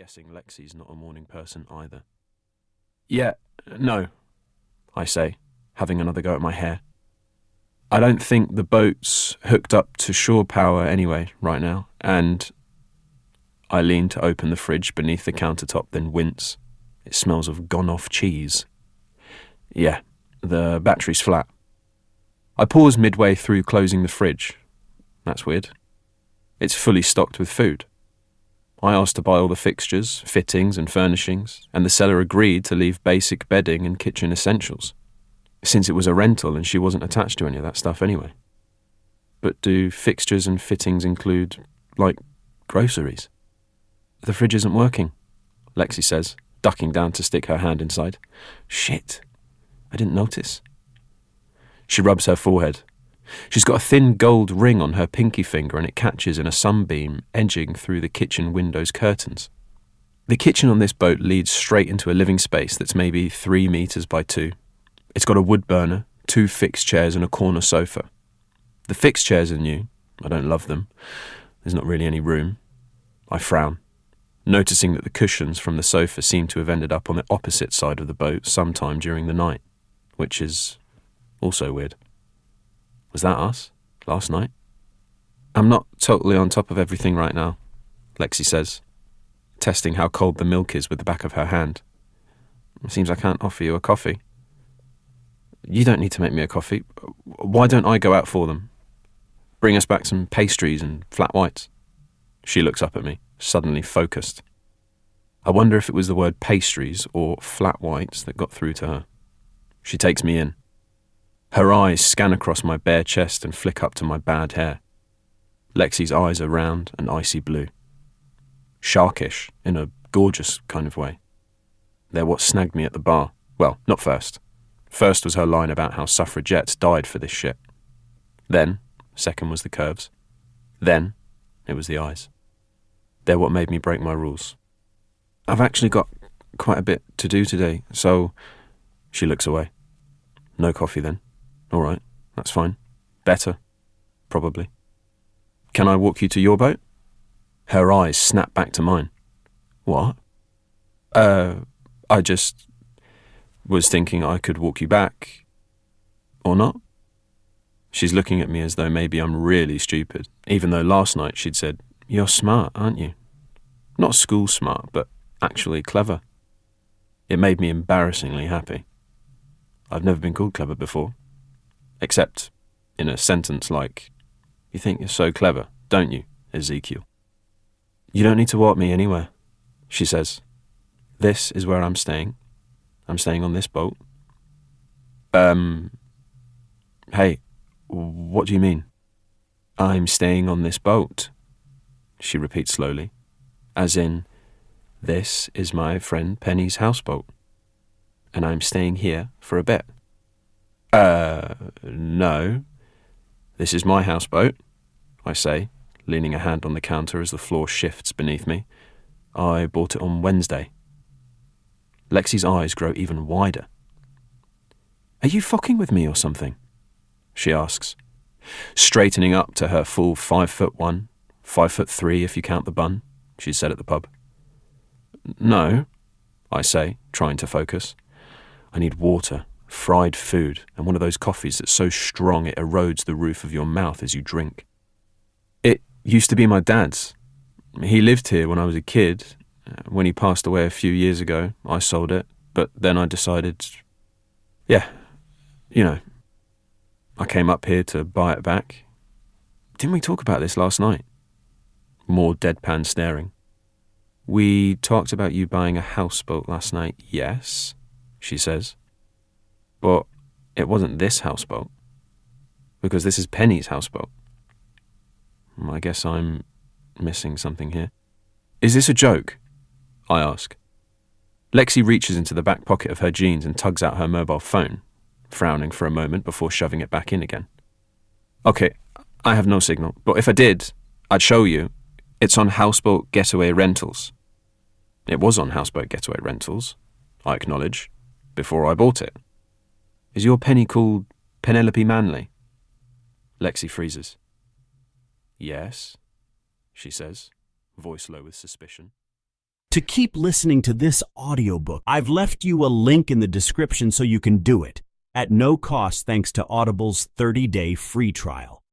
guessing Lexi's not a morning person either. Yeah, no, I say, having another go at my hair. I don't think the boat's hooked up to shore power anyway right now, and I lean to open the fridge beneath the countertop, then wince. It smells of gone-off cheese. Yeah, the battery's flat. I pause midway through closing the fridge. That's weird. It's fully stocked with food. I asked to buy all the fixtures, fittings and furnishings, and the seller agreed to leave basic bedding and kitchen essentials, since it was a rental and she wasn't attached to any of that stuff anyway. But do fixtures and fittings include, groceries? The fridge isn't working, Lexi says, ducking down to stick her hand inside. Shit, I didn't notice. She rubs her forehead. She's got a thin gold ring on her pinky finger and it catches in a sunbeam edging through the kitchen window's curtains. The kitchen on this boat leads straight into a living space that's maybe 3 meters by 2. It's got a wood burner, 2 fixed chairs and a corner sofa. The fixed chairs are new. I don't love them. There's not really any room. I frown, noticing that the cushions from the sofa seem to have ended up on the opposite side of the boat sometime during the night, which is also weird. Was that us, last night? I'm not totally on top of everything right now, Lexi says, testing how cold the milk is with the back of her hand. It seems I can't offer you a coffee. You don't need to make me a coffee. Why don't I go out for them? Bring us back some pastries and flat whites. She looks up at me, suddenly focused. I wonder if it was the word pastries or flat whites that got through to her. She takes me in. Her eyes scan across my bare chest and flick up to my bad hair. Lexi's eyes are round and icy blue. Sharkish, in a gorgeous kind of way. They're what snagged me at the bar. Well, not first. First was her line about how suffragettes died for this shit. Then, second was the curves. Then, it was the eyes. They're what made me break my rules. I've actually got quite a bit to do today, so... She looks away. No coffee then. All right, that's fine. Better, probably. Can I walk you to your boat? Her eyes snap back to mine. What? I just was thinking I could walk you back. Or not? She's looking at me as though maybe I'm really stupid, even though last night she'd said, "You're smart, aren't you?" Not school smart, but actually clever. It made me embarrassingly happy. I've never been called clever before. Except in a sentence like, "You think you're so clever, don't you, Ezekiel?" You don't need to walk me anywhere, she says. This is where I'm staying. I'm staying on this boat. Hey, what do you mean? I'm staying on this boat, she repeats slowly, as in, this is my friend Penny's houseboat, and I'm staying here for a bit. No. This is my houseboat, I say, leaning a hand on the counter as the floor shifts beneath me. I bought it on Wednesday. Lexi's eyes grow even wider. Are you fucking with me or something? She asks, straightening up to her full 5'1", 5'3" if you count the bun, she said at the pub. No, I say, trying to focus. I need water, fried food, and one of those coffees that's so strong it erodes the roof of your mouth as you drink. It used to be my dad's. He lived here when I was a kid. When he passed away a few years ago, I sold it, but then I decided, I came up here to buy it back. Didn't we talk about this last night? More deadpan staring. We talked about you buying a houseboat last night, yes, she says. But it wasn't this houseboat, because this is Penny's houseboat. I guess I'm missing something here. Is this a joke? I ask. Lexi reaches into the back pocket of her jeans and tugs out her mobile phone, frowning for a moment before shoving it back in again. Okay, I have no signal, but if I did, I'd show you. It's on Houseboat Getaway Rentals. It was on Houseboat Getaway Rentals, I acknowledge, before I bought it. Is your Penny called Penelope Manley? Lexi freezes. Yes, she says, voice low with suspicion. To keep listening to this audiobook, I've left you a link in the description so you can do it, at no cost thanks to Audible's 30-day free trial.